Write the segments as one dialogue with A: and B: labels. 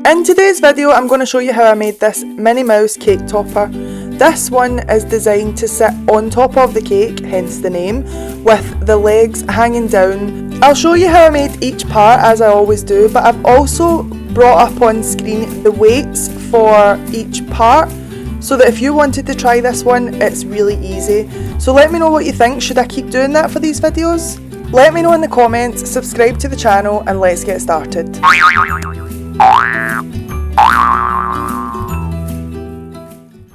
A: In today's video I'm going to show you how I made this Minnie Mouse cake topper. This one is designed to sit on top of the cake, hence the name, with the legs hanging down. I'll show you how I made each part as I always do, but I've also brought up on screen the weights for each part so that if you wanted to try this one, it's really easy. So let me know what you think. Should I keep doing that for these videos? Let me know in the comments, subscribe to the channel, and let's get started.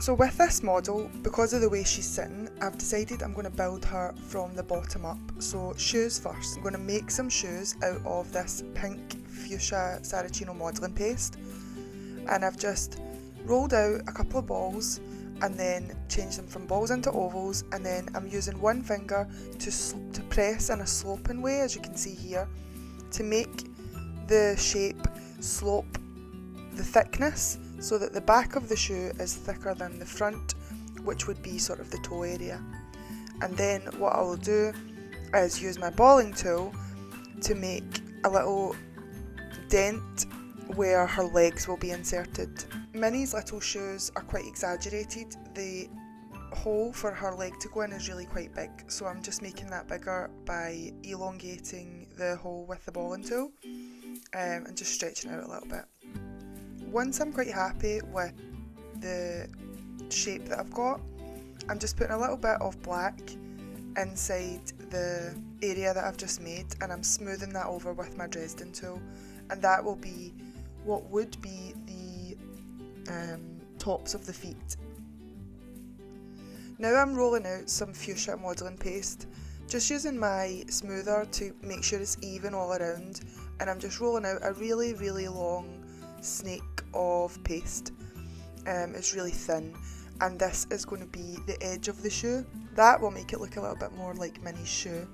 A: So with this model, because of the way she's sitting, I've decided I'm going to build her from the bottom up. So shoes first. I'm going to make some shoes out of this pink fuchsia Saracino modelling paste. And I've just rolled out a couple of balls and then changed them from balls into ovals, and then I'm using one finger to press in a sloping way, as you can see here, to make the shape slope the thickness so that the back of the shoe is thicker than the front, which would be sort of the toe area. And then what I will do is use my balling tool to make a little dent where her legs will be inserted. Minnie's little shoes are quite exaggerated. The hole for her leg to go in is really quite big, so I'm just making that bigger by elongating the hole with the balling tool and just stretching it out a little bit. Once I'm quite happy with the shape that I've got, I'm just putting a little bit of black inside the area that I've just made, and I'm smoothing that over with my Dresden tool, and that will be what would be the tops of the feet. Now I'm rolling out some fuchsia modelling paste, just using my smoother to make sure it's even all around, and I'm just rolling out a really long snake of paste. It's really thin, and this is going to be the edge of the shoe. That will make it look a little bit more like Minnie's shoe,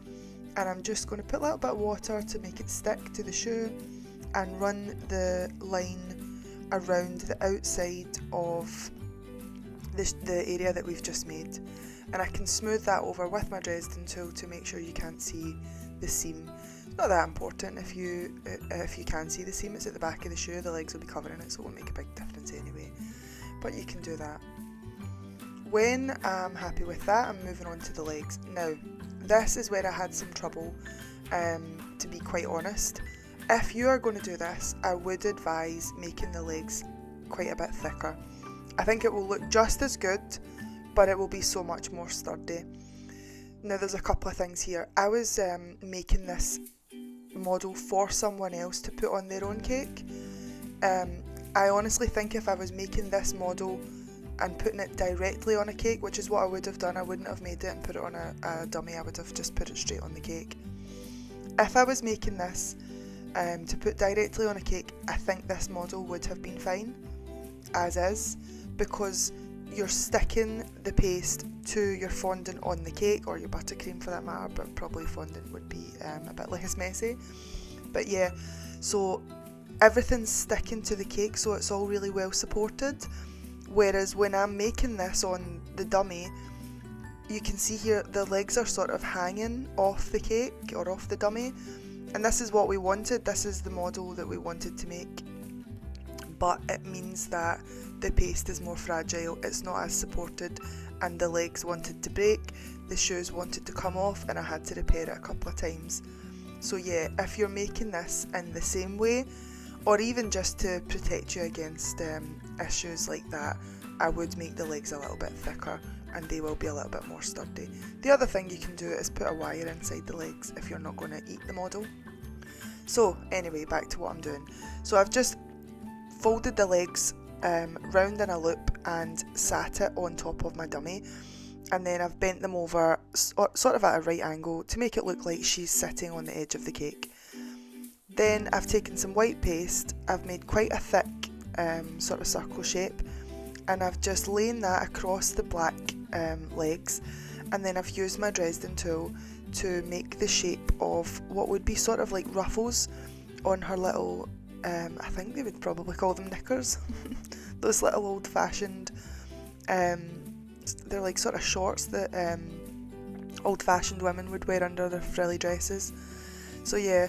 A: and I'm just going to put a little bit of water to make it stick to the shoe and run the line around the outside of the area that we've just made, and I can smooth that over with my Dresden tool to make sure you can't see the seam. It's not that important if you can see the seam. It's at the back of the shoe, the legs will be covering it, so it won't make a big difference anyway, but you can do that. When I'm happy with that, I'm moving on to the legs. Now this is where I had some trouble, to be quite honest. If you are going to do this, I would advise making the legs quite a bit thicker. I think it will look just as good, but it will be so much more sturdy. Now there's a couple of things here. I was making this model for someone else to put on their own cake. I honestly think if I was making this model and putting it directly on a cake, which is what I would have done, I wouldn't have made it and put it on a dummy, I would have just put it straight on the cake. If I was making this to put directly on a cake, I think this model would have been fine as is, because you're sticking the paste to your fondant on the cake, or your buttercream for that matter, but probably fondant would be a bit less messy. But yeah, so everything's sticking to the cake, so it's all really well supported. Whereas when I'm making this on the dummy, you can see here the legs are sort of hanging off the cake or off the dummy, and this is what we wanted. This is the model that we wanted to make, but it means that the paste is more fragile, it's not as supported, and the legs wanted to break, the shoes wanted to come off, and I had to repair it a couple of times. So yeah, if you're making this in the same way, or even just to protect you against issues like that, I would make the legs a little bit thicker, and they will be a little bit more sturdy. The other thing you can do is put a wire inside the legs if you're not going to eat the model. So anyway, back to what I'm doing. So I've just folded the legs round in a loop and sat it on top of my dummy, and then I've bent them over sort of at a right angle to make it look like she's sitting on the edge of the cake. Then I've taken some white paste, I've made quite a thick sort of circle shape, and I've just laid that across the black legs, and then I've used my Dresden tool to make the shape of what would be sort of like ruffles on her little, I think they would probably call them knickers, those little old-fashioned, they're like sort of shorts that old-fashioned women would wear under their frilly dresses. So yeah,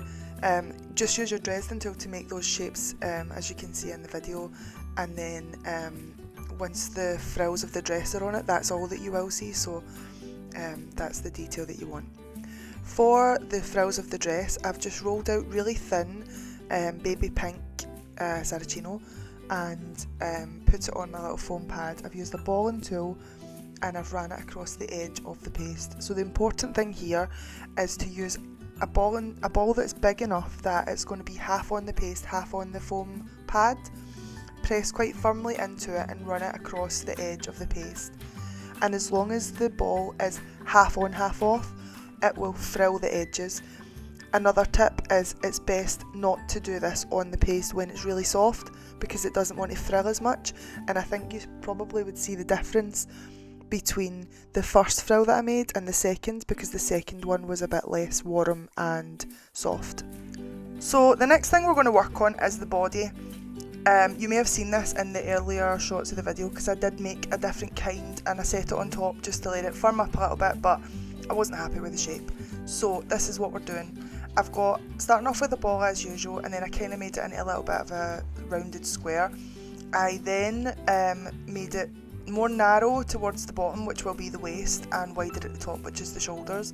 A: Just use your Dresden tool to make those shapes, as you can see in the video, and then once the frills of the dress are on it, that's all that you will see, so that's the detail that you want. For the frills of the dress, I've just rolled out really thin baby pink Saracino and put it on my little foam pad. I've used a ball and tool and I've ran it across the edge of the paste. So the important thing here is to use a ball that's big enough that it's going to be half on the paste, half on the foam pad. Press quite firmly into it and run it across the edge of the paste. And as long as the ball is half on, half off, it will frill the edges. Another tip is it's best not to do this on the paste when it's really soft because it doesn't want to frill as much, and I think you probably would see the difference between the first frill that I made and the second, because the second one was a bit less warm and soft. So the next thing we're going to work on is the body. You may have seen this in the earlier shots of the video because I did make a different kind and I set it on top just to let it firm up a little bit, but I wasn't happy with the shape. So this is what we're doing. I've got, starting off with the ball as usual, and then I kind of made it into a little bit of a rounded square. I then made it more narrow towards the bottom, which will be the waist, and wider at the top, which is the shoulders.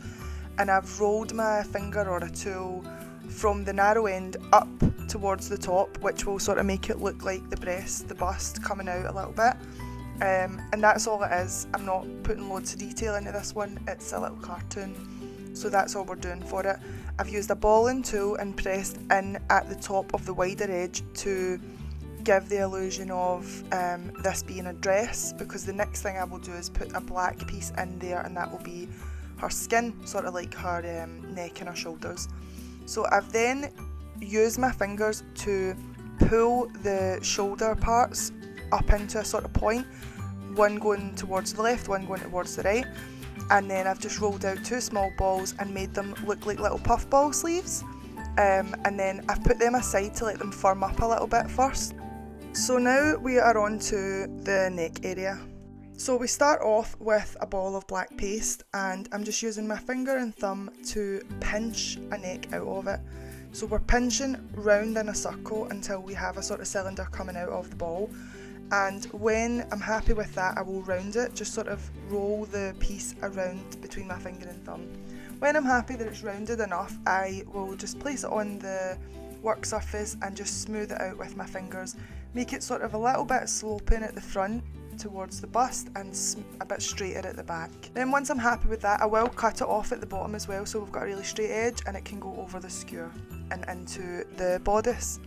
A: And I've rolled my finger or a tool from the narrow end up towards the top, which will sort of make it look like the breast, the bust coming out a little bit. And that's all it is. I'm not putting loads of detail into this one, it's a little cartoon, so that's all we're doing for it. I've used a ball and tool and pressed in at the top of the wider edge to give the illusion of this being a dress, because the next thing I will do is put a black piece in there, and that will be her skin, sort of like her neck and her shoulders. So I've then used my fingers to pull the shoulder parts up into a sort of point, one going towards the left, one going towards the right, and then I've just rolled out two small balls and made them look like little puff ball sleeves, and then I've put them aside to let them firm up a little bit first. So now we are on to the neck area. So we start off with a ball of black paste, and I'm just using my finger and thumb to pinch a neck out of it. So we're pinching round in a circle until we have a sort of cylinder coming out of the ball. And when I'm happy with that, I will round it, just sort of roll the piece around between my finger and thumb. When I'm happy that it's rounded enough, I will just place it on the work surface and just smooth it out with my fingers. Make it sort of a little bit sloping at the front towards the bust and a bit straighter at the back. Then once I'm happy with that, I will cut it off at the bottom as well, so we've got a really straight edge and it can go over the skewer and into the bodice.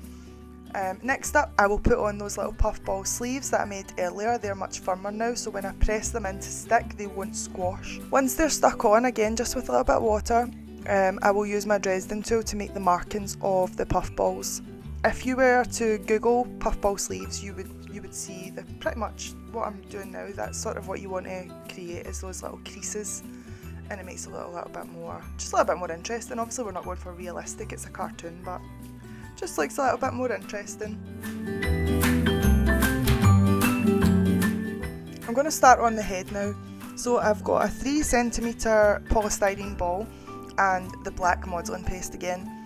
A: Next up, I will put on those little puff ball sleeves that I made earlier. They're much firmer now, so when I press them in to stick, they won't squash. Once they're stuck on, again just with a little bit of water, I will use my Dresden tool to make the markings of the puff balls. If you were to Google puff ball sleeves, you would see that pretty much what I'm doing now. That's sort of what you want to create, is those little creases, and it makes it a little bit more, just a little bit more interesting. Obviously we're not going for realistic, it's a cartoon, but just looks a little bit more interesting. I'm going to start on the head now. So I've got a 3cm polystyrene ball and the black modelling paste again.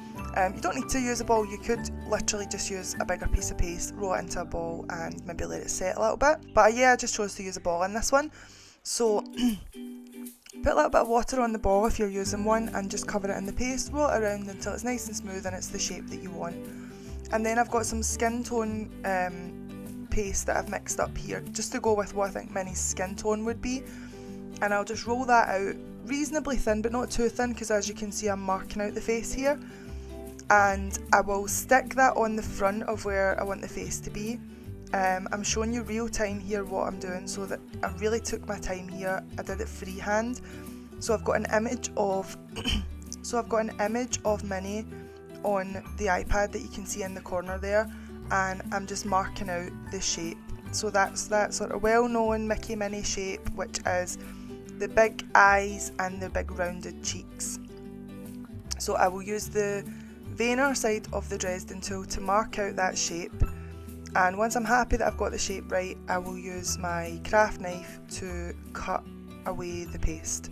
A: You don't need to use a ball, you could literally just use a bigger piece of paste, roll it into a ball and maybe let it set a little bit. But yeah, I just chose to use a ball in this one. So put a little bit of water on the ball if you're using one and just cover it in the paste, roll it around until it's nice and smooth and it's the shape that you want. And then I've got some skin tone paste that I've mixed up here just to go with what I think Minnie's skin tone would be. And I'll just roll that out reasonably thin, but not too thin, because as you can see I'm marking out the face here. And I will stick that on the front of where I want the face to be. I'm showing you real time here what I'm doing, so that I really took my time here. I did it freehand. So I've got an image of Minnie on the iPad that you can see in the corner there, and I'm just marking out the shape. So that's that sort of well-known Mickey Minnie shape, which is the big eyes and the big rounded cheeks. So I will use the veiner side of the Dresden tool to mark out that shape, and once I'm happy that I've got the shape right, I will use my craft knife to cut away the paste.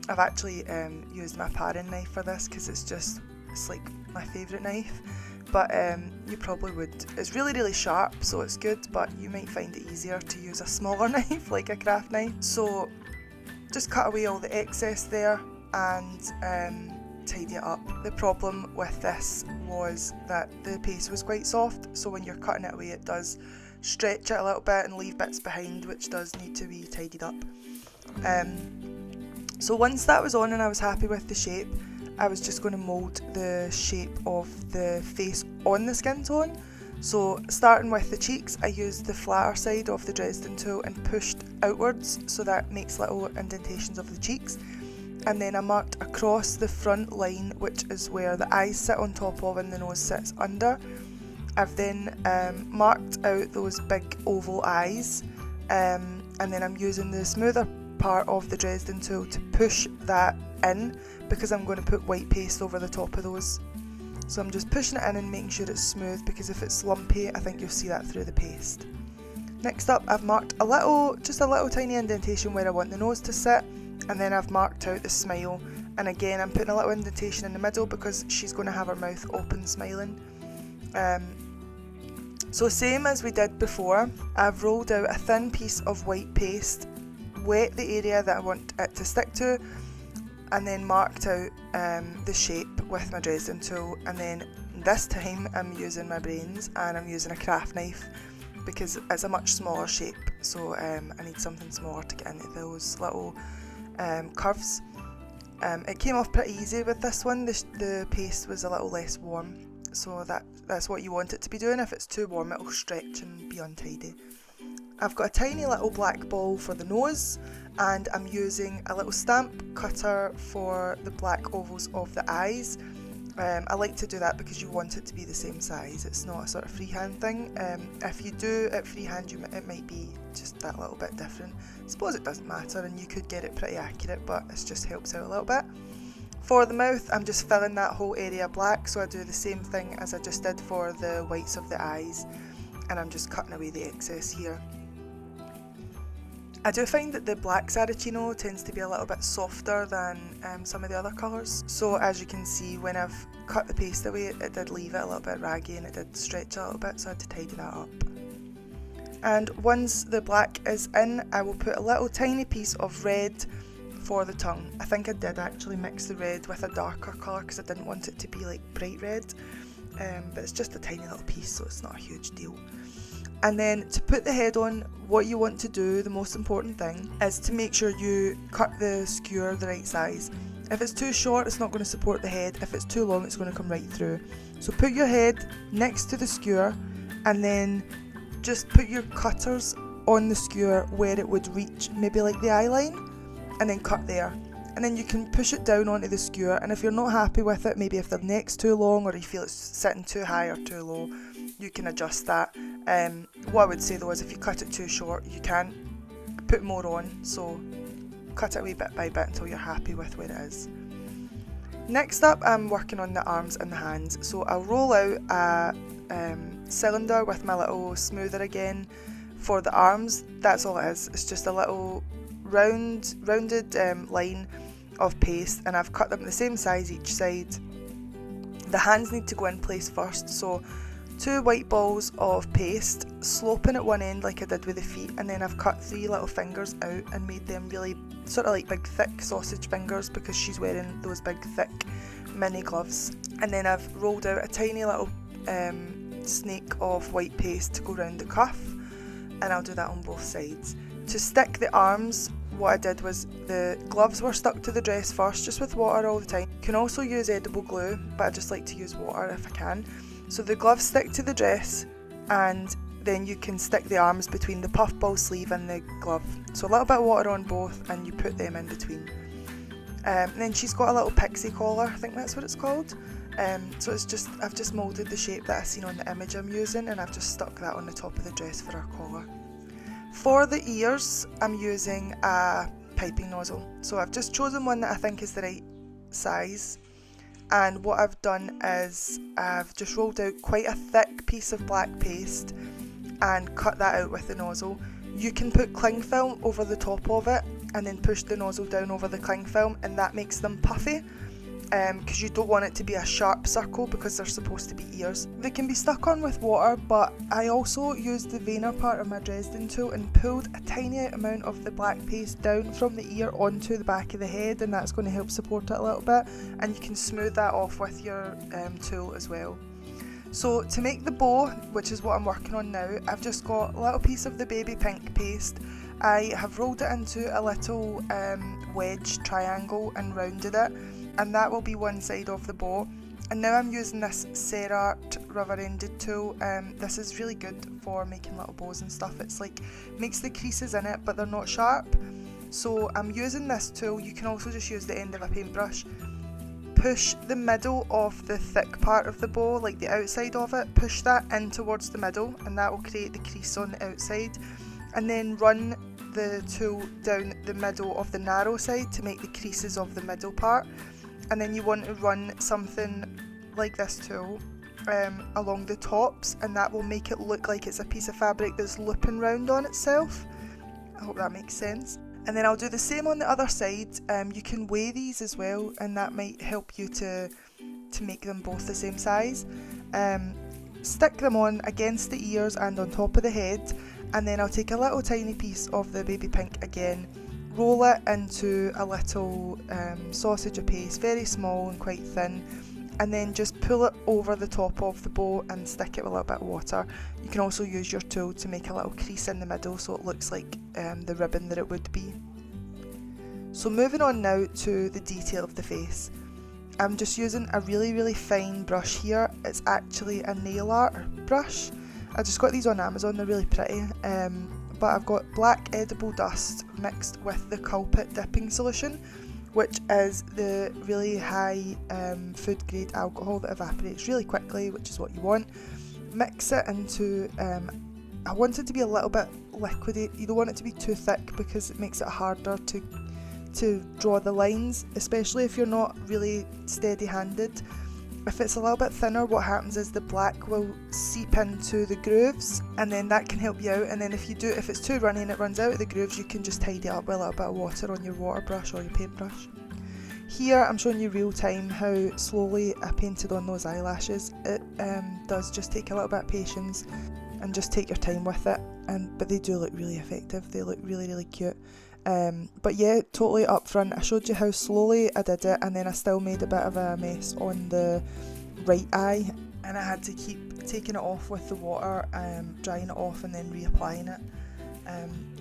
A: I've actually used my paring knife for this because it's it's like my favourite knife, but you probably would. It's really sharp, so it's good, but you might find it easier to use a smaller knife, like a craft knife. So just cut away all the excess there and tidy it up. The problem with this was that the paste was quite soft, so when you're cutting it away it does stretch it a little bit and leave bits behind, which does need to be tidied up. So once that was on and I was happy with the shape, I was just going to mould the shape of the face on the skin tone. So starting with the cheeks, I used the flatter side of the Dresden tool and pushed outwards, so that makes little indentations of the cheeks. And then I marked across the front line, which is where the eyes sit on top of and the nose sits under. I've then marked out those big oval eyes, and then I'm using the smoother part of the Dresden tool to push that in, because I'm going to put white paste over the top of those. So I'm just pushing it in and making sure it's smooth, because if it's lumpy I think you'll see that through the paste. Next up, I've marked just a little tiny indentation where I want the nose to sit, and then I've marked out the smile, and again I'm putting a little indentation in the middle because she's going to have her mouth open smiling. So same as we did before, I've rolled out a thin piece of white paste, wet the area that I want it to stick to, and then marked out the shape with my Dresden tool. And then this time I'm using my brains and I'm using a craft knife because it's a much smaller shape, so I need something smaller to get into those little curves. It came off pretty easy with this one. The paste was a little less warm, so that's what you want it to be doing. If it's too warm it'll stretch and be untidy. I've got a tiny little black ball for the nose, and I'm using a little stamp cutter for the black ovals of the eyes. I like to do that because you want it to be the same size. It's not a sort of freehand thing. If you do it freehand, it might be just that little bit different. I suppose it doesn't matter, and you could get it pretty accurate, but it just helps out a little bit. For the mouth, I'm just filling that whole area black, so I do the same thing as I just did for the whites of the eyes, and I'm just cutting away the excess here. I do find that the black Saraceno tends to be a little bit softer than some of the other colours, so as you can see, when I've cut the paste away it did leave it a little bit raggy and it did stretch a little bit, so I had to tidy that up. And once the black is in, I will put a little tiny piece of red for the tongue. I think I did actually mix the red with a darker colour because I didn't want it to be like bright red, but it's just a tiny little piece, so it's not a huge deal. And then to put the head on, what you want to do, the most important thing, is to make sure you cut the skewer the right size. If it's too short, it's not going to support the head. If it's too long, it's going to come right through. So put your head next to the skewer, and then just put your cutters on the skewer where it would reach, maybe like the eye line, and then cut there. And then you can push it down onto the skewer, and if you're not happy with it, maybe if the neck's too long or you feel it's sitting too high or too low, you can adjust that. What I would say though is if you cut it too short, you can put more on, so cut it away bit by bit until you're happy with where it is. Next up, I'm working on the arms and the hands, so I'll roll out a cylinder with my little smoother again for the arms. That's all it is. It's just a little rounded line of paste, and I've cut them the same size each side. The hands need to go in place first, so 2 white balls of paste, sloping at one end like I did with the feet, and then I've cut 3 little fingers out and made them really sort of like big thick sausage fingers because she's wearing those big thick mini gloves. And then I've rolled out a tiny little snake of white paste to go around the cuff, and I'll do that on both sides. To stick the arms, what I did was the gloves were stuck to the dress first, just with water all the time. You can also use edible glue, but I just like to use water if I can. So the gloves stick to the dress, and then you can stick the arms between the puffball sleeve and the glove. So a little bit of water on both, and you put them in between. And then she's got a little pixie collar, I think that's what it's called. So I've just moulded the shape that I've seen on the image I'm using, and I've just stuck that on the top of the dress for her collar. For the ears, I'm using a piping nozzle. So I've just chosen one that I think is the right size. And what I've done is I've just rolled out quite a thick piece of black paste and cut that out with the nozzle. You can put cling film over the top of it and then push the nozzle down over the cling film, and that makes them puffy. because you don't want it to be a sharp circle because they're supposed to be ears. They can be stuck on with water, but I also used the veiner part of my Dresden tool and pulled a tiny amount of the black paste down from the ear onto the back of the head, and that's going to help support it a little bit, and you can smooth that off with your tool as well. So to make the bow, which is what I'm working on now, I've just got a little piece of the baby pink paste. I have rolled it into a little wedge triangle and rounded it, and that will be one side of the bow. And now I'm using this Serart rubber-ended tool. This is really good for making little bows and stuff. It's like, makes the creases in it, but they're not sharp. So I'm using this tool. You can also just use the end of a paintbrush. Push the middle of the thick part of the bow, like the outside of it, push that in towards the middle, and that will create the crease on the outside. And then run the tool down the middle of the narrow side to make the creases of the middle part. And then you want to run something like this tool along the tops, and that will make it look like it's a piece of fabric that's looping round on itself. I hope that makes sense. And then I'll do the same on the other side. You can weigh these as well, and that might help you to make them both the same size. Stick them on against the ears and on top of the head, and then I'll take a little tiny piece of the baby pink again, roll it into a little sausage of paste, very small and quite thin, and then just pull it over the top of the bow and stick it with a little bit of water. You can also use your tool to make a little crease in the middle so it looks like the ribbon that it would be. So moving on now to the detail of the face. I'm just using a really fine brush here. It's actually a nail art brush. I just got these on Amazon, they're really pretty. But I've got black edible dust mixed with the Culpit dipping solution, which is the really high food grade alcohol that evaporates really quickly, which is what you want. Mix it into, I want it to be a little bit liquidy. You don't want it to be too thick because it makes it harder to draw the lines, especially if you're not really steady handed. If it's a little bit thinner, what happens is the black will seep into the grooves, and then that can help you out. And then if it's too runny and it runs out of the grooves, you can just tidy it up with a little bit of water on your water brush or your paintbrush. Here I'm showing you real time how slowly I painted on those eyelashes. It does just take a little bit of patience and just take your time with it, but they do look really effective. They look really cute. But yeah, totally up front, I showed you how slowly I did it, and then I still made a bit of a mess on the right eye, and I had to keep taking it off with the water, drying it off and then reapplying it.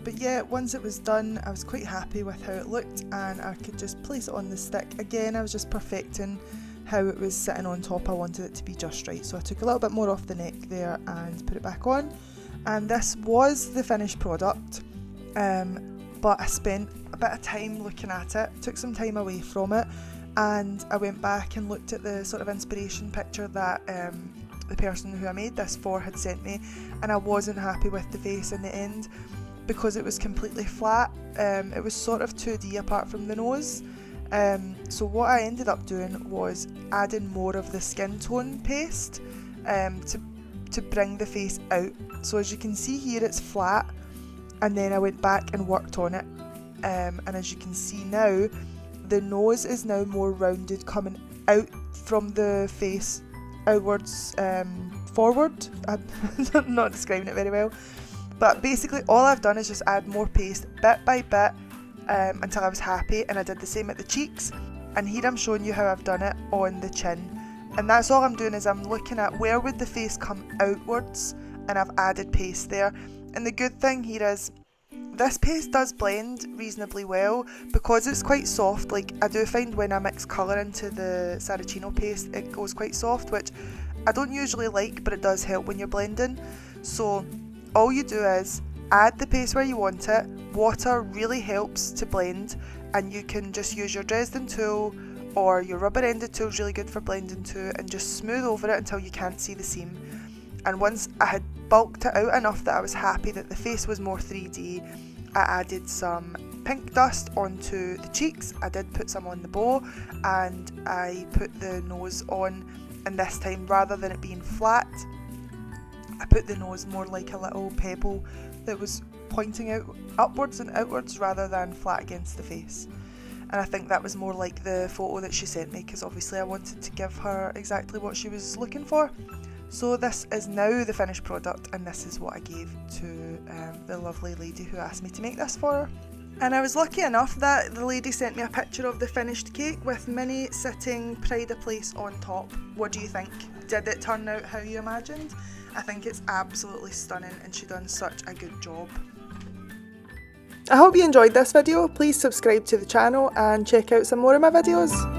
A: But yeah, once it was done, I was quite happy with how it looked, and I could just place it on the stick. Again, I was just perfecting how it was sitting on top. I wanted it to be just right, so I took a little bit more off the neck there and put it back on, and this was the finished product. But I spent a bit of time looking at it, took some time away from it, and I went back and looked at the sort of inspiration picture that the person who I made this for had sent me, and I wasn't happy with the face in the end because it was completely flat. It was sort of 2D apart from the nose. So what I ended up doing was adding more of the skin tone paste to bring the face out. So as you can see here, it's flat, and then I went back and worked on it, and as you can see now, the nose is now more rounded, coming out from the face outwards, forward. I'm not describing it very well, but basically all I've done is just add more paste bit by bit until I was happy, and I did the same at the cheeks, and here I'm showing you how I've done it on the chin, and that's all I'm doing is I'm looking at where would the face come outwards, and I've added paste there. And the good thing here is this paste does blend reasonably well because it's quite soft. Like, I do find when I mix colour into the Saracino paste, it goes quite soft, which I don't usually like, but it does help when you're blending. So all you do is add the paste where you want it. Water really helps to blend, and you can just use your Dresden tool or your rubber-ended tool is really good for blending too, and just smooth over it until you can't see the seam. And once I had bulked it out enough that I was happy that the face was more 3D, I added some pink dust onto the cheeks. I did put some on the bow, and I put the nose on, and this time rather than it being flat, I put the nose more like a little pebble that was pointing out upwards and outwards rather than flat against the face. and I think that was more like the photo that she sent me, because obviously I wanted to give her exactly what she was looking for. So this is now the finished product, and this is what I gave to the lovely lady who asked me to make this for her. And I was lucky enough that the lady sent me a picture of the finished cake with Minnie sitting pride of place on top. What do you think? Did it turn out how you imagined? I think it's absolutely stunning, and she done such a good job. I hope you enjoyed this video. Please subscribe to the channel and check out some more of my videos.